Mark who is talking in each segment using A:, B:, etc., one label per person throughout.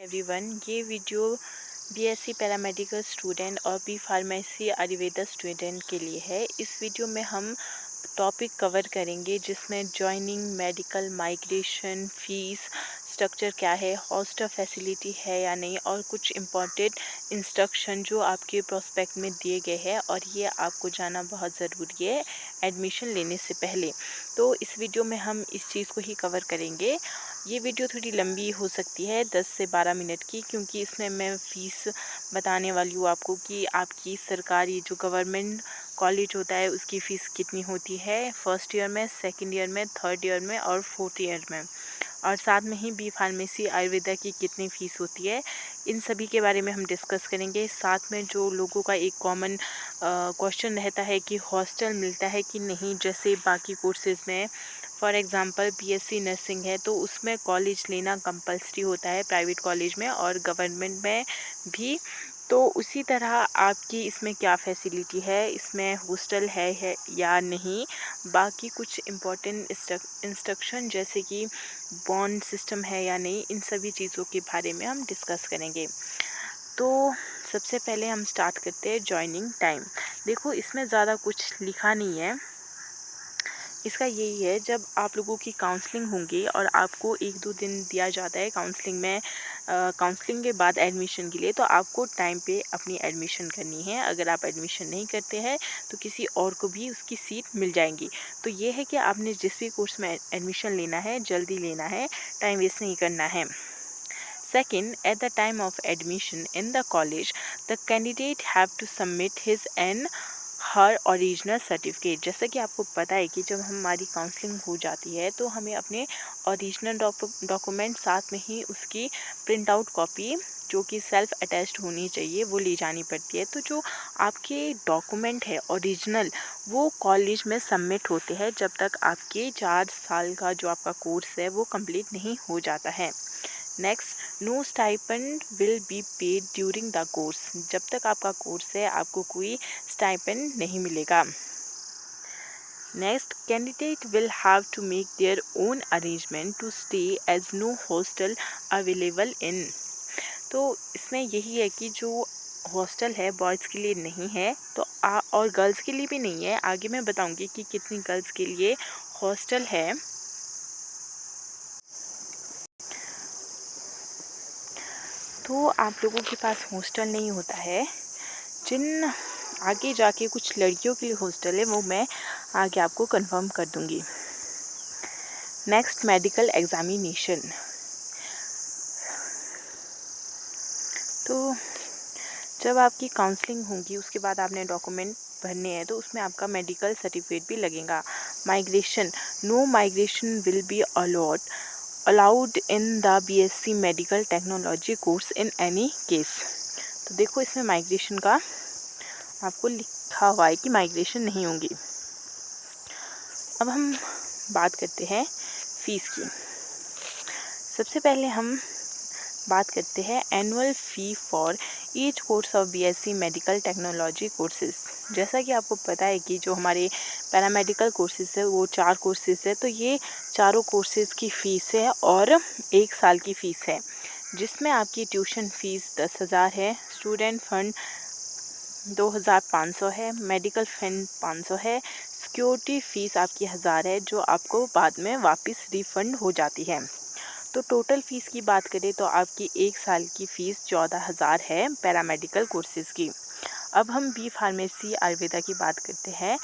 A: Everyone, ये video BSc paramedical student और B pharmacy Ayurveda student के लिए है। इस वीडियो में हम टॉपिक कवर करेंगे जिसमें joining, medical, migration, fees structure क्या है, हॉस्टल फैसिलिटी है या नहीं, और कुछ इम्पॉर्टेंट इंस्ट्रक्शन जो आपके प्रोस्पेक्ट में दिए गए हैं और ये आपको जानना बहुत ज़रूरी है एडमिशन लेने से पहले। तो इस वीडियो में हम इस चीज़ को ही कवर करेंगे। ये वीडियो थोड़ी लंबी हो सकती है, 10 से 12 मिनट की, क्योंकि इसमें मैं फ़ीस बताने वाली हूँ आपको कि आपकी सरकारी जो गवर्नमेंट कॉलेज होता है उसकी फ़ीस कितनी होती है फर्स्ट ईयर में, सेकंड ईयर में, थर्ड ईयर में और फोर्थ ईयर में, और साथ में ही बी फार्मेसी आयुर्वेदा की कितनी फ़ीस होती है। इन सभी के बारे में हम डिस्कस करेंगे। साथ में जो लोगों का एक कॉमन क्वेश्चन रहता है कि हॉस्टल मिलता है कि नहीं, जैसे बाकी कोर्सेज़ में। फॉर एग्ज़ाम्पल बीएससी नर्सिंग है तो उसमें कॉलेज लेना कंपलसरी होता है प्राइवेट कॉलेज में और गवर्नमेंट में भी। तो उसी तरह आपकी इसमें क्या फैसिलिटी है, इसमें हॉस्टल है या नहीं, बाकी कुछ इम्पोर्टेंट इंस्ट्रक्शन जैसे कि बॉन्ड सिस्टम है या नहीं, इन सभी चीज़ों के बारे में हम डिस्कस करेंगे। तो सबसे पहले हम स्टार्ट करते हैं जॉइनिंग टाइम। देखो, इसमें ज़्यादा कुछ लिखा नहीं है। इसका यही है, जब आप लोगों की काउंसलिंग होंगी और आपको 1-2 दिन दिया जाता है काउंसलिंग में, काउंसलिंग के बाद एडमिशन के लिए, तो आपको टाइम पे अपनी एडमिशन करनी है। अगर आप एडमिशन नहीं करते हैं तो किसी और को भी उसकी सीट मिल जाएंगी। तो ये है कि आपने जिस भी कोर्स में एडमिशन लेना है जल्दी लेना है, टाइम वेस्ट नहीं करना है। Second, at the time of admission in the college, the candidate have to submit his and her original certificate। जैसा कि आपको पता है कि जब हमारी काउंसलिंग हो जाती है तो हमें अपने ओरिजिनल डॉक्यूमेंट साथ में ही उसकी प्रिंट आउट कॉपी जो कि सेल्फ अटैच्ड होनी चाहिए वो ले जानी पड़ती है। तो जो आपके डॉक्यूमेंट है ओरिजिनल, वो कॉलेज में सबमिट होते हैं जब तक आपके 4 साल का जो आपका कोर्स है वो कंप्लीट नहीं हो जाता है। Next, no stipend will be paid during the course. जब तक आपका कोर्स है आपको कोई स्टाइपेंड नहीं मिलेगा। Next, candidate will have to make their own arrangement to stay as no hostel available in. तो इसमें यही है कि जो हॉस्टल है बॉयज़ के लिए नहीं है, तो और गर्ल्स के लिए भी नहीं है। आगे मैं बताऊंगी कि कितनी गर्ल्स के लिए हॉस्टल है। तो आप लोगों के पास हॉस्टल नहीं होता है, जिन आगे जाके कुछ लड़कियों के लिए हॉस्टल है वो मैं आगे आपको कंफर्म कर दूंगी। Next, medical examination. तो जब आपकी काउंसलिंग होगी उसके बाद आपने डॉक्यूमेंट भरने हैं तो उसमें आपका मेडिकल सर्टिफिकेट भी लगेगा। Migration, no migration will be allowed in the BSc medical technology course in any case. तो देखो, इसमें माइग्रेशन का आपको लिखा हुआ है कि माइग्रेशन नहीं होंगी। अब हम बात करते हैं फ़ीस की। सबसे पहले हम बात करते हैं annual fee for each course of BSc medical technology courses. जैसा कि आपको पता है कि जो हमारे पैरामेडिकल कोर्सेज है वो 4 कोर्सेज है, तो ये चारों कोर्सेज की फ़ीस है और 1 साल की फ़ीस है, जिसमें आपकी ट्यूशन फ़ीस 10,000 है, स्टूडेंट फ़ंड 2,500 है, मेडिकल फंड 500 है, सिक्योरिटी फ़ीस आपकी 1000 है जो आपको बाद में वापस रिफ़ंड हो जाती है। तो टोटल फ़ीस की बात करें तो आपकी 1 साल की फ़ीस 14,000 है पैरामेडिकल कोर्सेज़ की। अब हम बी फार्मेसी आयुर्वेदा की बात करते हैं,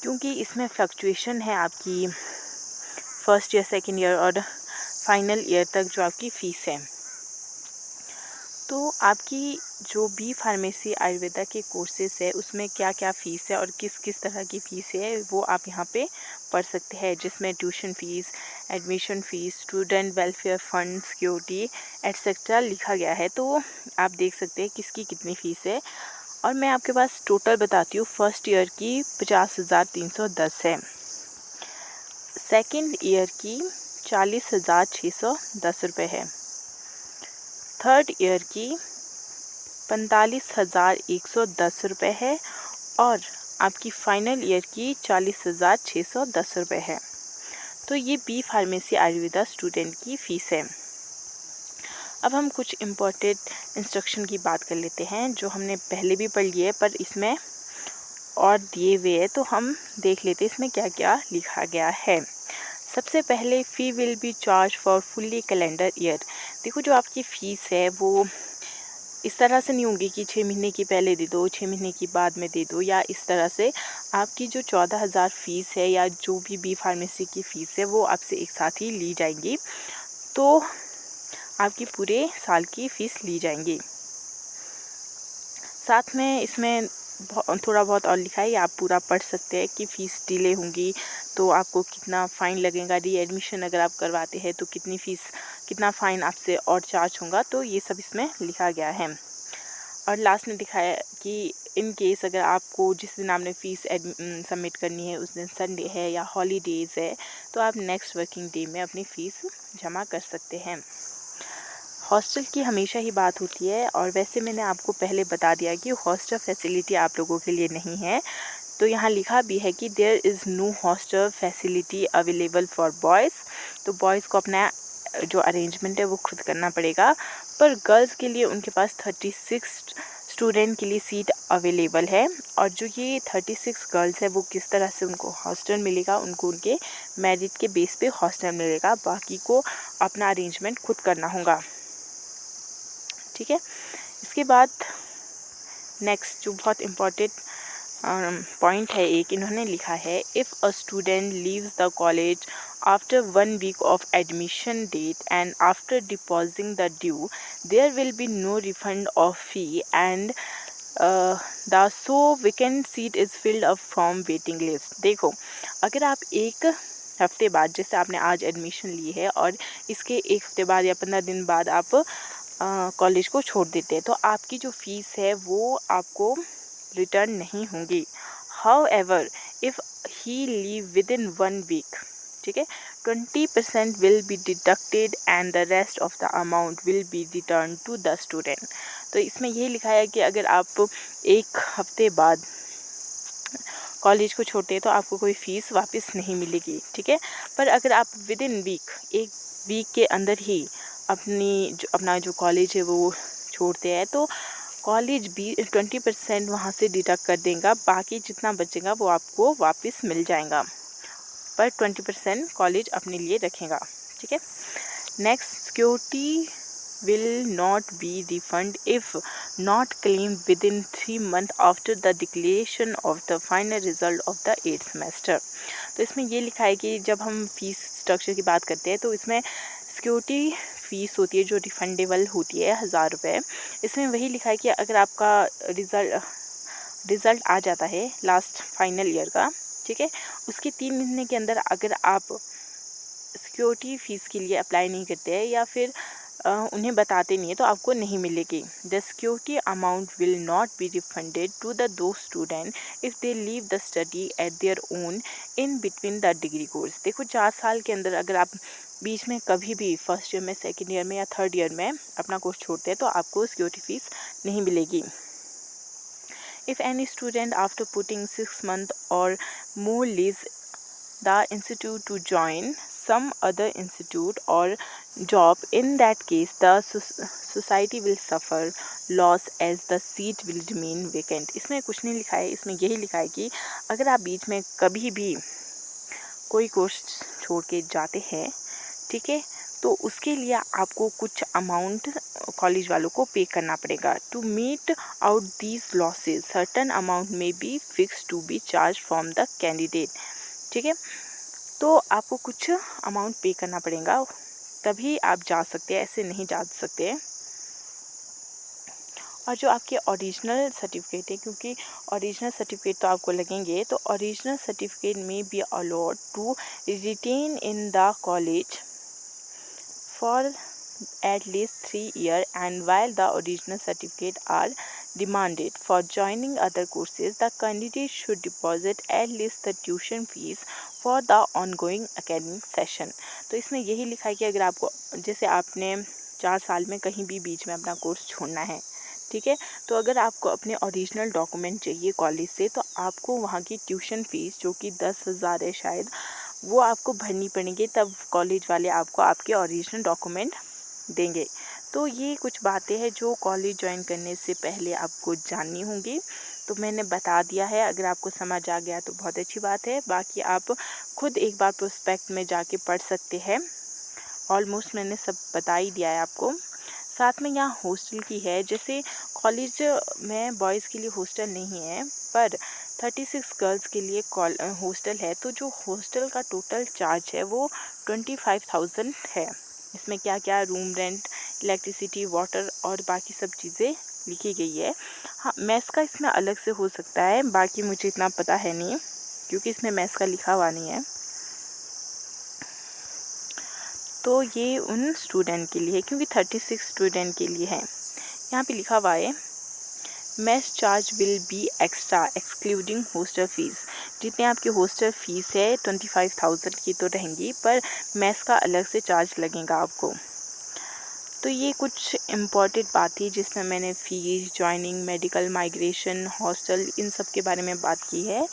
A: क्योंकि इसमें फ्लक्चुएशन है आपकी फर्स्ट ईयर, सेकेंड ईयर और फाइनल ईयर तक जो आपकी फ़ीस है। तो आपकी जो बी फार्मेसी आयुर्वेदा के कोर्सेज़ है उसमें क्या क्या फ़ीस है और किस किस तरह की फ़ीस है वो आप यहाँ पे पढ़ सकते हैं, जिसमें tuition fees, admission fees, student welfare fund, security etcetera लिखा गया है। तो आप देख सकते हैं किसकी कितनी फ़ीस है। और मैं आपके पास टोटल बताती हूँ। फर्स्ट ईयर की 50,310 है, सेकेंड ईयर की 40,610 रुपये है, थर्ड ईयर की 45,110 रुपये है और आपकी फ़ाइनल ईयर की 40,610 रुपये है। तो ये बी फार्मेसी आयुर्वेदा स्टूडेंट की फ़ीस है। अब हम कुछ इम्पोर्टेंट इंस्ट्रक्शन की बात कर लेते हैं जो हमने पहले भी पढ़ ली है, पर इसमें और दिए हुए है तो हम देख लेते हैं इसमें क्या क्या लिखा गया है। सबसे पहले fee will be charge for fully calendar year. देखो जो आपकी फ़ीस है वो इस तरह से नहीं होगी कि 6 महीने की पहले दे दो, 6 महीने की बाद में दे दो, या इस तरह से। आपकी जो 14,000 फ़ीस है या जो भी बी फार्मेसी की फ़ीस है वो आपसे एक साथ ही ली जाएंगी, तो आपकी पूरे साल की फ़ीस ली जाएंगी। साथ में इसमें थोड़ा बहुत और लिखा है, आप पूरा पढ़ सकते हैं कि फ़ीस डिले होंगी तो आपको कितना फ़ाइन लगेगा, रीएडमिशन अगर आप करवाते हैं तो कितनी फ़ीस, कितना फ़ाइन आपसे और चार्ज होगा, तो ये सब इसमें लिखा गया है। और लास्ट में दिखाया कि इन केस अगर आपको जिस दिन आपने फ़ीस सबमिट करनी है उस दिन संडे है या हॉलीडेज़ है, तो आप नेक्स्ट वर्किंग डे में अपनी फ़ीस जमा कर सकते हैं। हॉस्टल की हमेशा ही बात होती है, और वैसे मैंने आपको पहले बता दिया कि हॉस्टल फैसिलिटी आप लोगों के लिए नहीं है। तो यहाँ लिखा भी है कि there is no hostel facility available for boys. तो बॉयज़ को अपना जो अरेंजमेंट है वो खुद करना पड़ेगा, पर गर्ल्स के लिए उनके पास 36 स्टूडेंट के लिए सीट अवेलेबल है। और जो ये 36 गर्ल्स है वो किस तरह से उनको हॉस्टल मिलेगा, उनको उनके मेरिट के बेस पे हॉस्टल मिलेगा, बाकी को अपना अरेंजमेंट खुद करना होगा। ठीक है। इसके बाद नेक्स्ट जो बहुत इम्पॉर्टेंट पॉइंट है, एक इन्होंने लिखा है, if a student leaves the college after 1 week of admission date and after depositing the due, there will be no refund of fee and the so vacant seat is filled up from waiting list. देखो अगर आप एक हफ्ते बाद, जैसे आपने आज admission ली है और इसके एक हफ्ते बाद या 15 दिन बाद आप कॉलेज को छोड़ देते हैं, तो आपकी जो फ़ीस है वो आपको रिटर्न नहीं होंगी। However if he leave within 1 week, ठीक है, 20% will be deducted and the rest of the amount will be return to the student. तो इसमें यही लिखा है कि अगर आप एक हफ्ते बाद कॉलेज को छोड़ते हैं तो आपको कोई फ़ीस वापस नहीं मिलेगी, ठीक है। पर अगर आप विद इन वीक, एक वीक के अंदर ही अपना जो कॉलेज है वो छोड़ते हैं, तो कॉलेज भी 20% वहाँ से डिडक्ट कर देगा, बाकी जितना बचेगा वो आपको वापस मिल जाएगा, पर 20% कॉलेज अपने लिए रखेगा, ठीक है। Next, security will not be refunded if not claimed within 3 months after the declaration of the final result of the 8th semester। तो इसमें ये लिखा है कि जब हम फीस स्ट्रक्चर की बात करते हैं तो इसमें सिक्योरिटी फ़ीस होती है जो रिफंडेबल होती है 1000 रुपये। इसमें वही लिखा है कि अगर आपका रिज़ल्ट आ जाता है लास्ट फाइनल ईयर का, ठीक है, उसके 3 महीने के अंदर अगर आप सिक्योरिटी फ़ीस के लिए अप्लाई नहीं करते हैं या फिर उन्हें बताते नहीं है, तो आपको नहीं मिलेगी। The security amount will not be refunded to the दो student if they leave the study at their own in between the degree course. देखो 4 साल के अंदर अगर आप बीच में कभी भी फर्स्ट ईयर में, सेकेंड ईयर में या थर्ड ईयर में अपना कोर्स छोड़ते हैं तो आपको सिक्योरिटी फ़ीस नहीं मिलेगी। If any student after putting 6 months or more leaves the institute to join some other institute or job, in that case the society will suffer loss as the seat will remain vacant। इसमें कुछ नहीं लिखा है, इसमें यही लिखा है कि अगर आप बीच में कभी भी कोई कोर्स छोड़ के जाते हैं, ठीक है, तो उसके लिए आपको कुछ अमाउंट कॉलेज वालों को पे करना पड़ेगा। To meet out these losses certain amount में be fix to be charge from the candidate, ठीक है। तो आपको कुछ अमाउंट पे करना पड़ेगा, तभी आप जा सकते हैं, ऐसे नहीं जा सकते हैं। और जो आपके ओरिजिनल सर्टिफिकेट है, क्योंकि ओरिजिनल सर्टिफिकेट तो आपको लगेंगे, तो ओरिजिनल सर्टिफिकेट में be allowed to retain in the college for at least 3 years, and while the original certificate are demanded for joining other courses, the candidate should deposit at least the tuition fees for the ongoing academic session। तो इसमें यही लिखा है कि अगर आपको, जैसे आपने 4 साल में कहीं भी बीच में अपना कोर्स छोड़ना है, ठीक है, तो अगर आपको अपने ओरिजिनल डॉक्यूमेंट चाहिए कॉलेज से, तो आपको वहाँ की ट्यूशन फ़ीस जो कि 10,000 है शायद, वो आपको भरनी पड़ेंगी, तब कॉलेज वाले आपको आपके ओरिजिनल डॉक्यूमेंट देंगे। तो ये कुछ बातें हैं जो कॉलेज ज्वाइन करने से पहले आपको जाननी होंगी। तो मैंने बता दिया है, अगर आपको समझ आ गया तो बहुत अच्छी बात है, बाकी आप खुद एक बार प्रोस्पेक्ट में जाके पढ़ सकते हैं। ऑलमोस्ट मैंने सब बता ही दिया है आपको। साथ में यहाँ हॉस्टल की है, जैसे कॉलेज में बॉयज़ के लिए हॉस्टल नहीं है, पर 36 गर्ल्स के लिए हॉस्टल है। तो जो हॉस्टल का टोटल चार्ज है वो 25,000 है। इसमें क्या क्या रूम रेंट, इलेक्ट्रिसिटी, वाटर और बाकी सब चीज़ें लिखी गई है। हाँ, मेस का इसमें अलग से हो सकता है, बाकी मुझे इतना पता है नहीं, क्योंकि इसमें मेस का लिखा हुआ नहीं है। तो ये उन स्टूडेंट के लिए है, क्योंकि 36 स्टूडेंट के लिए है। यहाँ पे लिखा हुआ है mess charge will be extra excluding hostel fees. जितने आपकी हॉस्टल फ़ीस है 25,000 की तो रहेंगी, पर मेस का अलग से चार्ज लगेगा आपको। तो ये कुछ इम्पॉर्टेंट बात थी जिसमें मैंने fees, joining, medical, migration, hostel, इन सब के बारे में बात की है,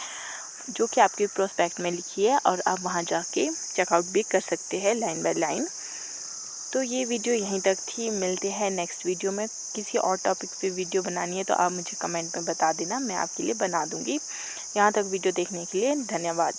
A: जो कि आपके प्रोस्पेक्ट में लिखी है और आप वहाँ जाके चेकआउट भी कर सकते हैं लाइन बाय लाइन। तो ये वीडियो यहीं तक थी, मिलते हैं नेक्स्ट वीडियो में। किसी और टॉपिक पे वीडियो बनानी है तो आप मुझे कमेंट में बता देना, मैं आपके लिए बना दूँगी। यहाँ तक वीडियो देखने के लिए धन्यवाद।